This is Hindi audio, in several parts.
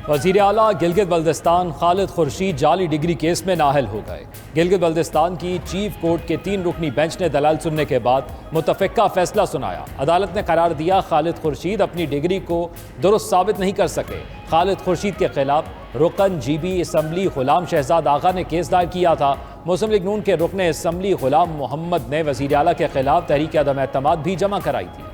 वज़ीर आला गिलगित बल्दिस्तान खालिद खुर्शीद जाली डिग्री केस में नाअहल हो गए। गिलगित बल्दिस्तान की चीफ कोर्ट के 3 रुकनी बेंच ने दलाल सुनने के बाद मुतफ़िका फैसला सुनाया। अदालत ने करार दिया खालिद खुर्शीद अपनी डिग्री को दुरुस्त साबित नहीं कर सके। खालिद खुर्शीद के खिलाफ रुकन GB असम्बली गुलाम शहजाद आगा ने केस दायर किया था। मुस्लिम लीग नून के रुकन असम्बली गुलाम मोहम्मद ने वज़ीर आला के खिलाफ तहरीक अदम एतमाद भी जमा कराई थी।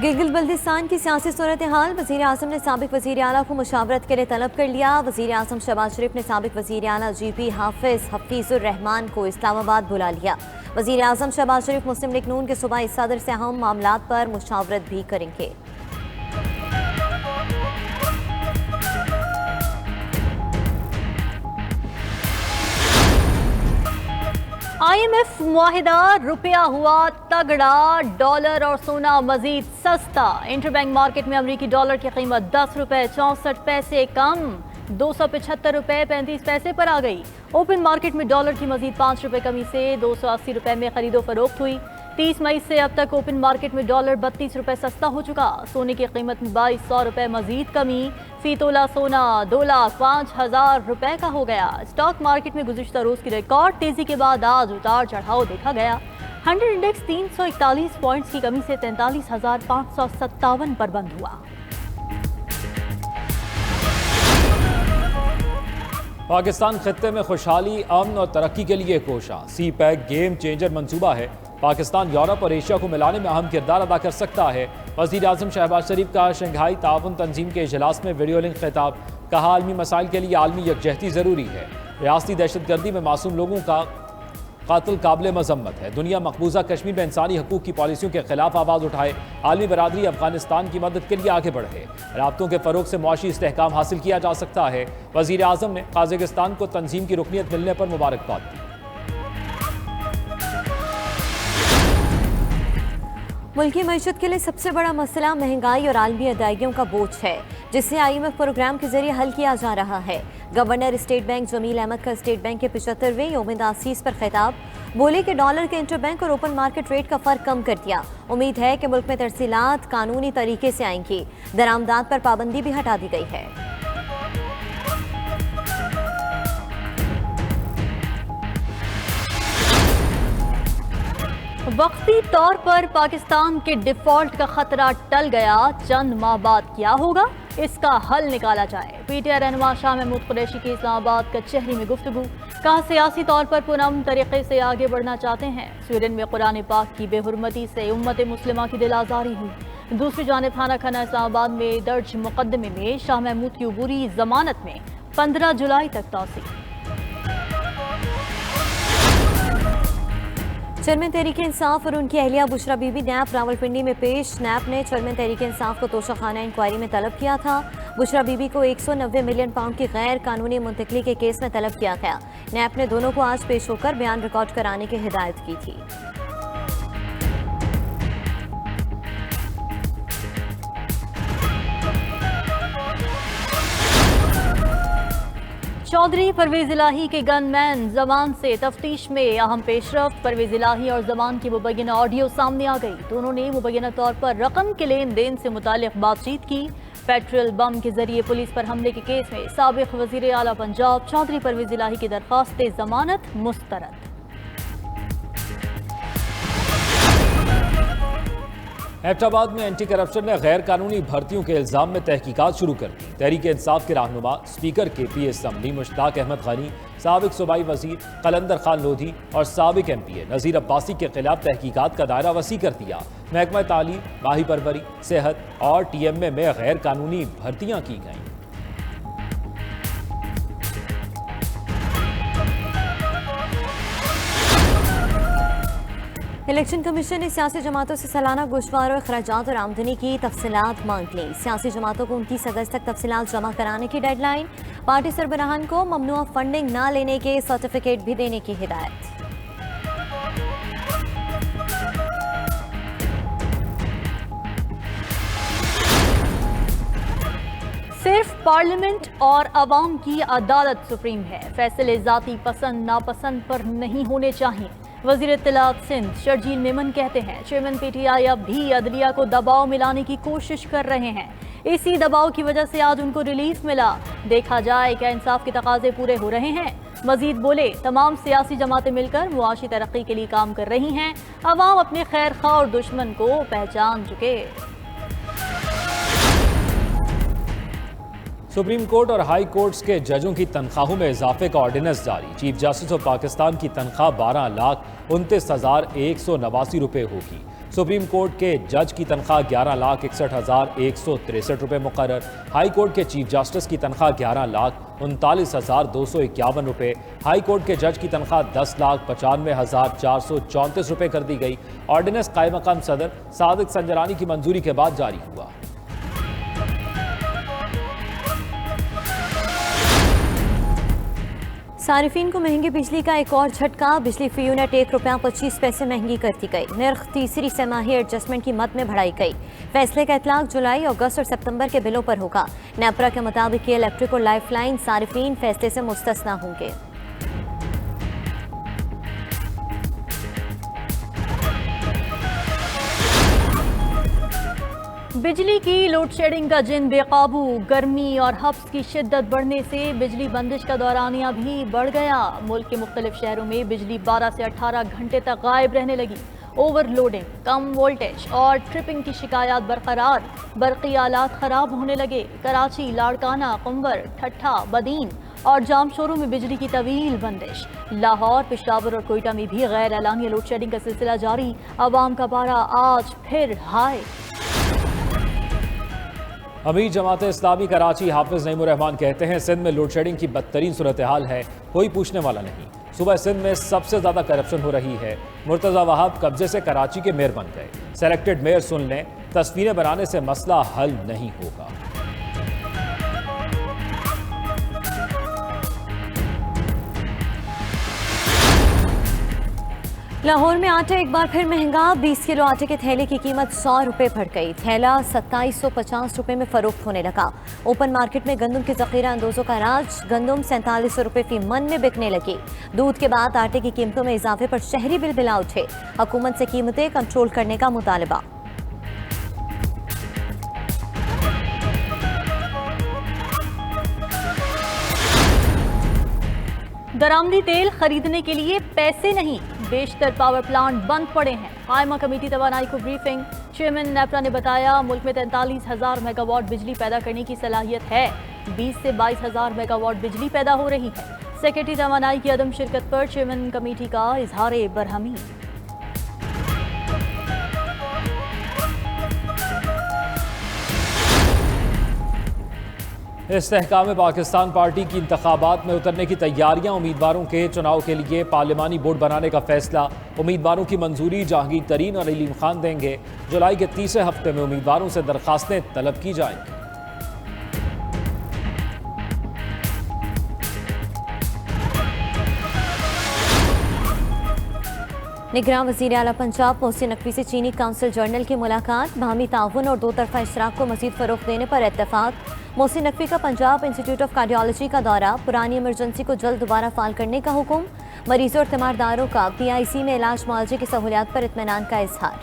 गिलगित बल्दिस्तान की सियासी सूरत हाल, वज़ीर आज़म ने साबिक वज़ीर आला को मुशावरत के लिए तलब कर लिया। वज़ीर आज़म शहबाज शरीफ ने साबिक वज़ीर आला GP हफीज़ुर रहमान को इस्लामाबाद बुला लिया। वज़ीर आज़म शहबाज शरीफ मुस्लिम लीग नून के सूबाई सदर से अहम मामलात पर मुशावरत भी करेंगे। IMF मुआहिदा, रुपया हुआ तगड़ा, डॉलर और सोना मजीद सस्ता। इंटरबैंक मार्केट में अमरीकी डॉलर की कीमत 10 रुपए 64 पैसे कम 275 रुपए 35 पैसे पर आ गई। ओपन मार्केट में डॉलर की मजीद 5 रुपए कमी से 280 रुपए में खरीदो फरोख्त हुई। 30 मई से अब तक ओपन मार्केट में डॉलर 32 रुपए सस्ता हो चुका। सोने की कीमत में 2200 रुपए मजीद कमी, फी तोला सोना 2,05,000 रुपए का हो गया। स्टॉक मार्केट में गुज़िश्ता रोज की रिकॉर्ड तेजी के बाद आज उतार चढ़ाव देखा गया। 100 इंडेक्स 341 पॉइंट्स की कमी से 43,557 पर बंद हुआ। पाकिस्तान खित्ते में खुशहाली, अमन और तरक्की के लिए कोशा। CPEC गेम चेंजर मंसूबा है। पाकिस्तान यूरोप और एशिया को मिलाने में अहम किरदार अदा कर सकता है। वज़ीर आज़म शहबाज शरीफ का शंघाई ताउन तंजीम के इजलास में वीडियो लिंक खिताब। कहा, आलमी मसाइल के लिए आलमी यकजहती ज़रूरी है। रियासती दहशतगर्दी में मासूम लोगों का कातिल काबिल मजम्मत है। दुनिया मकबूजा कश्मीर में इंसानी हकूक़ की पॉलिसियों के खिलाफ आवाज़ उठाए। आलमी बरादरी अफगानिस्तान की मदद के लिए आगे बढ़े। राब्तों के फ़रोग से मुआशी इस्तेहकाम हासिल किया जा सकता है। वज़ीर आज़म ने काज़ाकिस्तान को तंजीम की रुकनीत मिलने पर मुबारकबाद दी। मुल्की मईशत के लिए सबसे बड़ा मसला महंगाई और आलमी अदायगियों का बोझ है, जिसे IMF प्रोग्राम के जरिए हल किया जा रहा है। Governor state bank Jameel Ahmad का स्टेट बैंक के 75वें यौम तासीस पर खिताब। बोले कि डॉलर के इंटरबैंक और ओपन मार्केट रेट का फर्क कम कर दिया। उम्मीद है कि मुल्क में तरसीलात कानूनी तरीके से आएंगी। दरामदात पर पाबंदी भी हटा दी गई है। वक्ती तौर पर पाकिस्तान के डिफॉल्ट का खतरा टल गया। चंद माह बाद क्या होगा, इसका हल निकाला जाए। PTI रहनुमा शाह महमूद कुरैशी की इस्लामाबाद कचहरी में गुफ्तगू। कहा, सियासी तौर पर पुरअमन तरीके से आगे बढ़ना चाहते हैं। स्वीडन में कुरान पाक की बेहुरमती से उम्मत मुस्लिमा की दिल आज़ारी हुई। दूसरी जानिब थाना खन्ना इस्लामाबाद में दर्ज मुकदमे में शाह महमूद की अबूरी जमानत में 15 जुलाई तक तौसीक। चेयरमैन तहरीक इंसाफ और उनकी अहलिया बुशरा बीबी नैप रावलपिंडी में पेश। नैप ने चेयरमैन तहरीक इंसाफ को तोशाखाना इंक्वायरी में तलब किया था। बुशरा बीबी को 190 मिलियन पाउंड की गैर कानूनी मुंतकली के केस में तलब किया गया। नैप ने दोनों को आज पेश होकर बयान रिकॉर्ड कराने की हिदायत की थी। चौधरी परवेज इलाही के गनमैन जमान से तफ्तीश में अहम पेशरफ्त। परवेज इलाही और जमान की मुबैना ऑडियो सामने आ गई। दोनों ने मुबैना तौर पर रकम के लेन देन से मुतालिक बातचीत की। पेट्रोल बम के जरिए पुलिस पर हमले के केस में साबिक वजीर आला पंजाब चौधरी परवेज इलाही की दरख्वास्त जमानत मुस्तरद। हैदराबाद में एंटी करप्शन ने गैर कानूनी भर्तियों के इल्जाम में तहकीकात शुरू कर दी। तहरीक इंसाफ के रहनुमा स्पीकर के PA असम्बली मुश्ताक अहमद गनी, साबिक सूबाई वजीर कलंदर खान लोधी और साबिक MPA नज़ीर अब्बासी के खिलाफ तहकीकात का दायरा वसी कर दिया। महकमा तालीम, माही परवरी, सेहत और TMA में गैर कानूनी भर्तियाँ की गईं। इलेक्शन कमीशन ने सियासी जमातों से सालाना गोशवार और अखराजात और आमदनी की तफसीलात मांग ली। सियासी जमातों को 29 अगस्त तक तफसीलात जमा कराने की डेडलाइन। पार्टी सरबराहान को ममनुआ फंडिंग न लेने के सर्टिफिकेट भी देने की हिदायत। सिर्फ पार्लियामेंट और अवाम की अदालत सुप्रीम है। फैसले जाती पसंद नापसंद पर नहीं होने चाहिए। वजीर इत्तलात सिंध शर्जील मेमन कहते हैं चेयरमैन पीटीआई अब भी अदलिया को दबाव मिलाने की कोशिश कर रहे हैं। इसी दबाव की वजह से आज उनको रिलीफ मिला। देखा जाए क्या इंसाफ के तकाजे पूरे हो रहे हैं। मजीद बोले तमाम सियासी जमातें मिलकर मुआशी तरक्की के लिए काम कर रही हैं। अवाम अपने खैर खा और दुश्मन को पहचान चुके। सुप्रीम कोर्ट और हाई कोर्ट्स के जजों की तनख्वाहों में इजाफे का ऑर्डिनेंस जारी। चीफ जस्टिस ऑफ पाकिस्तान की तनख्वाह 12,29,189 रुपये होगी। सुप्रीम कोर्ट के जज की तनख्वाह 11,61,163 रुपये मुकर्रर। हाई कोर्ट के चीफ जस्टिस की तनख्वाह 11,39,251 रुपये। हाई कोर्ट के जज की तनख्वाह 10,95,434 रुपये कर दी गई। ऑर्डिनेंस कायम मकाम सदर सादिक संजरानी की मंजूरी के बाद जारी हुआ। सारिफीन को महंगी बिजली का एक और झटका। बिजली फी यूनिट ₹1.25 महंगी कर दी गई। निर्ख तीसरी सेमाही एडजस्टमेंट की मद में बढ़ाई गई। फैसले का इतलाक जुलाई, अगस्त और सितंबर के बिलों पर होगा। नेपरा के मुताबिक ये इलेक्ट्रिक और लाइफ लाइन सारिफीन फैसले से मुस्तस्ना होंगे। बिजली की लोड शेडिंग का जिन बेकाबू। गर्मी और हब्स की शिद्दत बढ़ने से बिजली बंदिश का दौरानिया भी बढ़ गया। मुल्क के मुख्तलिफ शहरों में बिजली 12 से 18 घंटे तक गायब रहने लगी। ओवरलोडिंग, कम वोल्टेज और ट्रिपिंग की शिकायत बरकरार। बरक़ी आलात खराब होने लगे। कराची, लाड़काना, कुंवर, ठट्ठा, बदीन और जामशोरों में बिजली की तवील बंदिश। लाहौर, पेशावर और कोयटा में भी गैर एलानिया लोड शेडिंग का सिलसिला जारी। अवाम का पारा आज फिर हाई। अमीर जमात इस्लामी कराची हाफिज नईमुर रहमान कहते हैं सिंध में लोड शेडिंग की बदतरीन सूरत हाल है, कोई पूछने वाला नहीं। सुबह सिंध में सबसे ज्यादा करप्शन हो रही है। मुर्तज़ा वहाब कब्जे से कराची के मेयर बन गए। सेलेक्टेड मेयर सुन लें, तस्वीरें बनाने से मसला हल नहीं होगा। लाहौर में आटा एक बार फिर महंगा। 20 किलो आटे के थैले की कीमत 100 रुपये बढ़ गई। थैला 2750 रुपये में फरोख्त होने लगा। ओपन मार्केट में गंदम के ज़ख़ीरा अंदोज़ों का राज। गंदम 4700 रुपये फी मन में बिकने लगी। दूध के बाद आटे की कीमतों में इजाफे पर शहरी बिलबिला उठे। हुकूमत से कीमतें कंट्रोल करने का मुतालबा। दरामदी तेल खरीदने के लिए पैसे नहीं, बेशतर पावर प्लांट बंद पड़े हैं। कायमा कमेटी तवानाई को ब्रीफिंग। चेयरमैन नेपरा ने बताया मुल्क में 43,000 मेगावाट बिजली पैदा करने की सलाहियत है। 20 से 22,000 मेगावाट बिजली पैदा हो रही है। सेक्रेटरी तवानाई की अदम शिरकत पर चेयरमैन कमेटी का इजहार बरहमी। इस्तेहकाम पाकिस्तान पार्टी की इंतखाबात में उतरने की तैयारियां। उम्मीदवारों के चुनाव के लिए पार्लिमानी बोर्ड बनाने का फैसला। उम्मीदवारों की मंजूरी जहांगीर तरीन और अलीम खान देंगे। जुलाई के तीसरे हफ्ते में उम्मीदवारों से दरखास्तें तलब की जाएंगी। निगरान वज़ीर आला पंजाब मोहसिन नकवी से चीनी काउंसिल जनरल की मुलाकात। बाहमी ताउन और दो तरफा इश्तराक को मज़ीद फ़रोग़ देने पर इत्तेफाक। मोहसिन नकवी का पंजाब इंस्टीट्यूट ऑफ कार्डियोलॉजी का दौरा। पुरानी इमरजेंसी को जल्द दोबारा फाल करने का हुक्म। मरीजों और तीमारदारों का PIC में इलाज मुआवजे की सहूलियात पर इत्मीनान का इजहार।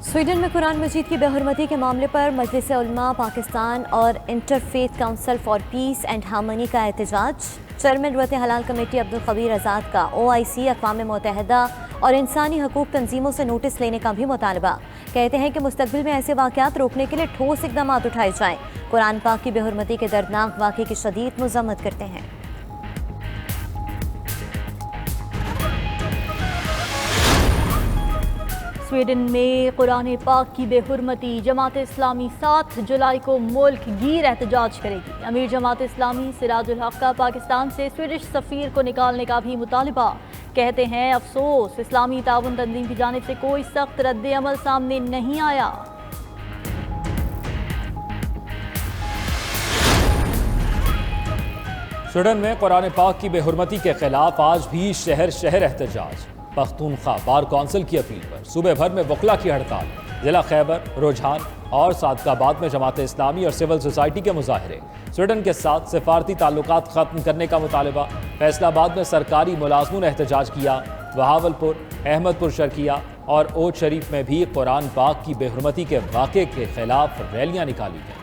स्वीडन में कुरान मजीद की बेहुरमती के मामले पर मजलिस उलमा पाकिस्तान और interfaith council for piece and harmony का एहतजाज। चेयरमैन रुवत हलाल कमेटी अब्दुल खबीर आज़ाद का OIC, अक़वाम मुत्तहिदा और इंसानी हकूक़ तंजीमों से नोटिस लेने का भी मुतालबा। कहते हैं कि मुस्तक़बिल में ऐसे वाक़यात रोकने के लिए ठोस इक़दाम उठाए जाएँ। कुरान पाक की बेहुरमती के दर्दनाक वाक़े की शदीद मज़म्मत करते हैं। स्वीडन में कुरान पाक की बेहुरमती। जमात इस्लामी 7 जुलाई को मुल्क गिर एहतजाज करेगी। अमीर जमात इस्लामी सिराजुल हक का पाकिस्तान से स्वीडिश सफ़ीर को निकालने का भी मुतालबा। कहते हैं अफसोस इस्लामी ताउन तंजीम की जानिब से कोई सख्त रद्द अमल सामने नहीं आया। स्वीडन में कुरान पाक की बेहुरमती के खिलाफ आज भी शहर शहर एहतजाज। पख्तूनख्वा बार कौंसिल की अपील पर सूबे भर में वकला की हड़ताल। जिला खैबर, रुझान, और सादकाबाद में जमात इस्लामी और सिविल सोसाइटी के मुजाहरे। स्वीडन के साथ सिफारती ताल्लुकात खत्म करने का मुतालबा। फैसलाबाद में सरकारी मुलाजमों ने एहतजाज किया। बहावलपुर, अहमदपुर शर्किया और ओद शरीफ में भी कुरान पाक की बेहुरमती के वाक़े के खिलाफ रैलियां निकाली गईं।